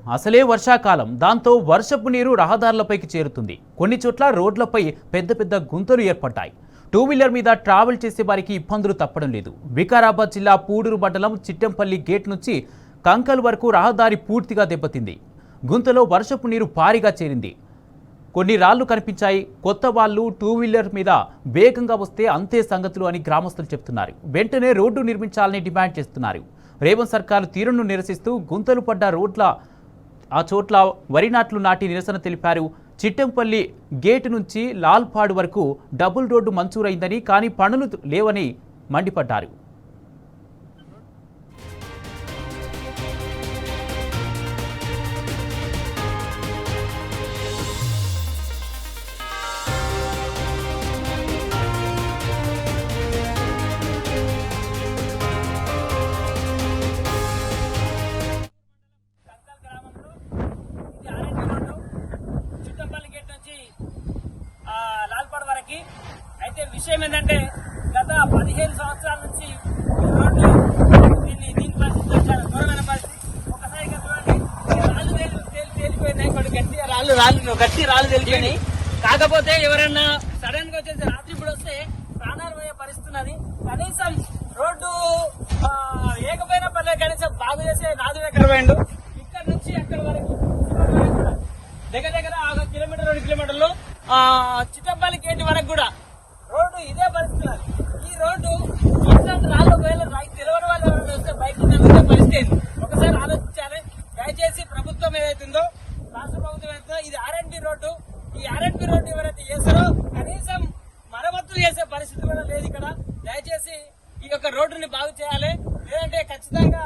అసలే వర్షాకాలం దాంతో వర్షపు నీరు రహదారులపైకి చేరుతుంది. కొన్ని చోట్ల రోడ్లపై పెద్ద పెద్ద గుంతలు ఏర్పడ్డాయి. టూ వీలర్ మీద ట్రావెల్ చేసే వారికి ఇబ్బందులు తప్పడం లేదు. వికారాబాద్ జిల్లా పూడూరు మండలం చిట్టంపల్లి గేట్ నుంచి కంకల్ వరకు రహదారి పూర్తిగా దెబ్బతింది. గుంతలో వర్షపు నీరు భారీగా చేరింది. కొన్ని రాళ్లు కనిపించాయి. కొత్త వాళ్ళు టూ వీలర్ మీద వేగంగా వస్తే అంతే సంగతులు అని గ్రామస్తులు చెప్తున్నారు. వెంటనే రోడ్డు నిర్మించాలని డిమాండ్ చేస్తున్నారు. రేవంత్ సర్కారు తీరును నిరసిస్తూ గుంతలు పడ్డ రోడ్ల ఆ చోట్ల వరి నాట్లు నాటి నిరసన తెలిపారు. చిట్టంపల్లి గేటు నుంచి లాల్పాడు వరకు డబుల్ రోడ్డు మంజూరైందని, కానీ పనులు లేవని మండిపడ్డారు. అయితే విషయం ఏంటంటే గత 15 సంవత్సరాల నుంచి రోడ్డు దీని పరిస్థితి చాలా ఘోరమైన పరిస్థితి. ఒకసారి రాళ్ళు తేలిపోయినాయి, కొన్ని గట్టి రాళ్ళు తేలిపోయినాయి. కాకపోతే ఎవరన్నా సడన్ గా వచ్చేసి రాత్రి ఇప్పుడు వస్తే ప్రాణాలు పోయే పరిస్థితి ఉన్నది. కనీసం రోడ్డు ఏకపోయినా పర్లేదు, కనీసం బాగు చేసే నాదుడే కరవేయండు. ఇక్కడ నుంచి అక్కడ వరకు దగ్గర 1 కిలోమీటర్ 2 కిలోమీటర్లు చిట్టంపల్లి గేట్ వరకు కూడా రోడ్డు ఇదే పరిస్థితి. ఈ రోడ్డు ఇట్లాంటి రాళ్ళు ఒకవేళ తెలియని వాళ్ళు ఎవరైనా వస్తే బయట పరిస్థితి ఒకసారి ఆలోచించాలి. దయచేసి ప్రభుత్వం ఏదైతుందో, రాష్ట్ర ప్రభుత్వం ఏదైతుందో, ఇది ఆర్ఎండ్బి రోడ్డు. ఈ ఆర్ఎండ్బి రోడ్డు ఎవరైతే చేస్తారో కనీసం మరమ్మతులు చేసే పరిస్థితి కూడా లేదు ఇక్కడ. దయచేసి ఈ యొక్క రోడ్డుని బాగు చేయాలి. లేదంటే ఖచ్చితంగా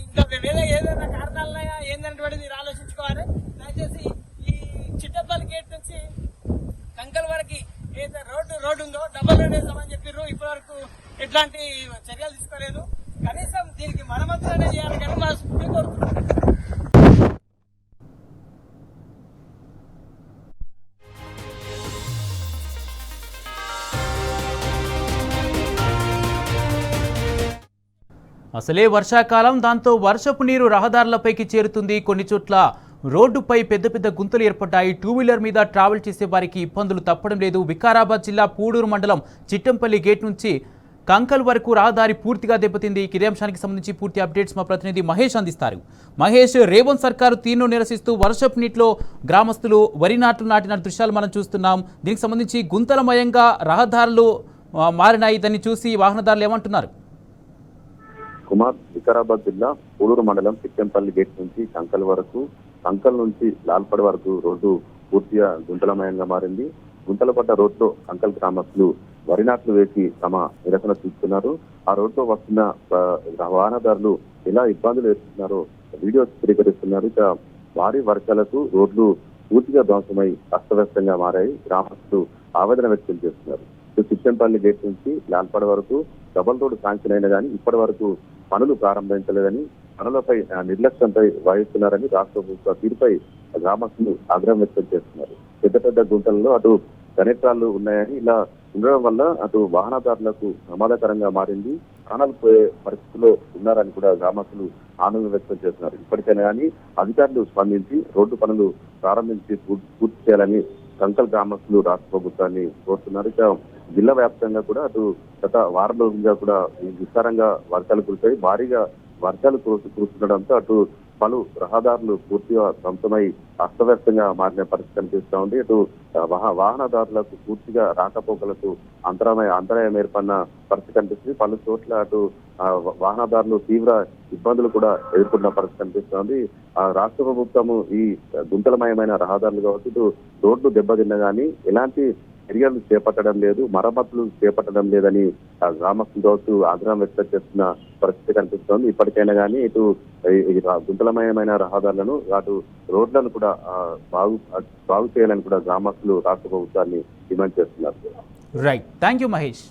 ఇంకా వేరే ఏదైనా కారణాలన్నా ఏందనేటువంటిది మీరు ఆలోచించుకోవాలి. దయచేసి ఈ చిట్టంపల్లి గేట్ నుంచి కంకల్ వరకు ఏదైతే రోడ్డు ఉందో డబుల్ రోడ్ వేస్తామని చెప్పారు. ఇప్పటి వరకు ఎట్లాంటి చర్యలు తీసుకోలేదు. కనీసం దీనికి మరమ్మతులు అనేది చేయాలి కానీ మా కోరుతున్నాం. అసలే వర్షాకాలం దాంతో వర్షపు నీరు రహదారులపైకి చేరుతుంది. కొన్ని చోట్ల రోడ్డుపై పెద్ద పెద్ద గుంతలు ఏర్పడ్డాయి. టూ వీలర్ మీద ట్రావెల్ చేసే వారికి ఇబ్బందులు తప్పడం లేదు. వికారాబాద్ జిల్లా పూడూరు మండలం చిట్టంపల్లి గేట్ నుంచి కంకల్ వరకు రహదారి పూర్తిగా దెబ్బతింది. ఇదే అంశానికి సంబంధించి పూర్తి అప్డేట్స్ మా ప్రతినిధి మహేష్ అందిస్తారు. మహేష్, రేవంత్ సర్కారు తీరును నిరసిస్తూ వర్షపు నీటిలో గ్రామస్తులు వరి నాట్లు నాటిన దృశ్యాలు మనం చూస్తున్నాం. దీనికి సంబంధించి గుంతలమయంగా రహదారులు మారినాయి. దాన్ని చూసి వాహనదారులు ఏమంటున్నారు? కుమార్, వికారాబాద్ జిల్లా పూడూరు మండలం చిట్టంపల్లి గేట్ నుంచి కంకల్ వరకు, కంకల్ నుంచి లాల్పడ్ వరకు రోడ్డు పూర్తిగా గుంతలమయంగా మారింది. గుంతల పడ్డ రోడ్లో కంకల్ గ్రామస్తులు వరి నాట్లు వేసి తమ నిరసన చూపుతున్నారు. ఆ రోడ్లో వస్తున్న వాహనదారులు ఎలా ఇబ్బందులు ఎదుర్కొన్నారో వీడియో చిత్రీకరిస్తున్నారు. ఇక భారీ వర్షాలకు రోడ్లు పూర్తిగా ధ్వంసమై అస్తవ్యస్తంగా మారాయి. గ్రామస్తులు ఆవేదన వ్యక్తం చేస్తున్నారు. చిట్టంపల్లి గేట్ నుంచి లాల్పడ్ వరకు డబుల్ రోడ్డు శాంక్షన్ అయినా కానీ ఇప్పటి వరకు పనులు ప్రారంభించలేదని, పనులపై నిర్లక్ష్యంపై వహిస్తున్నారని రాష్ట్ర ప్రభుత్వ తీరుపై గ్రామస్తులు ఆగ్రహం వ్యక్తం చేస్తున్నారు. పెద్ద పెద్ద గుంటల్లో అటు గణేట్రాలు ఉన్నాయని, ఇలా ఉండడం వల్ల అటు వాహనదారులకు ప్రమాదకరంగా మారింది. ప్రాణాలు పోయే పరిస్థితిలో ఉన్నారని కూడా గ్రామస్తులు ఆనందం వ్యక్తం చేస్తున్నారు. ఇప్పటికైనా కానీ అధికారులు స్పందించి రోడ్డు పనులు ప్రారంభించి పూర్తి చేయాలని కంకల్ గ్రామస్తులు రాష్ట్ర ప్రభుత్వాన్ని కోరుతున్నారు. ఇక జిల్లా వ్యాప్తంగా కూడా అటు గత వారం రోజులుగా కూడా విస్తారంగా వర్షాలు కురిశాయి. భారీగా వర్షాలు కురుస్తుండడంతో అటు పలు రహదారులు పూర్తిగా ధ్వంసమై అస్తవ్యస్తంగా మారిన పరిస్థితి కనిపిస్తూ ఉంది. అటు వాహనదారులకు పూర్తిగా రాకపోకలకు అంతరాయం ఏర్పడిన పరిస్థితి కనిపిస్తుంది. పలు చోట్ల అటు వాహనదారులు తీవ్ర ఇబ్బందులు కూడా ఎదుర్కొన్న పరిస్థితి కనిపిస్తోంది. రాష్ట్ర ప్రభుత్వము ఈ గుంతలమయమైన రహదారులు కావచ్చు, ఇటు రోడ్లు దెబ్బతిన్నా కానీ ఎలాంటి చర్యలు చేపట్టడం లేదు, మరమ్మతులు చేపట్టడం లేదని గ్రామస్తులు కావచ్చు ఆగ్రహం వ్యక్తం చేస్తున్న పరిస్థితి కనిపిస్తోంది. ఇప్పటికైనా కానీ ఇటు గుంతలమయమైన రహదారులను, అటు రోడ్లను కూడా బాగు చేయాలని కూడా గ్రామస్తులు రాష్ట్ర ప్రభుత్వాన్ని డిమాండ్ చేస్తున్నారు. Right, thank you Mahesh.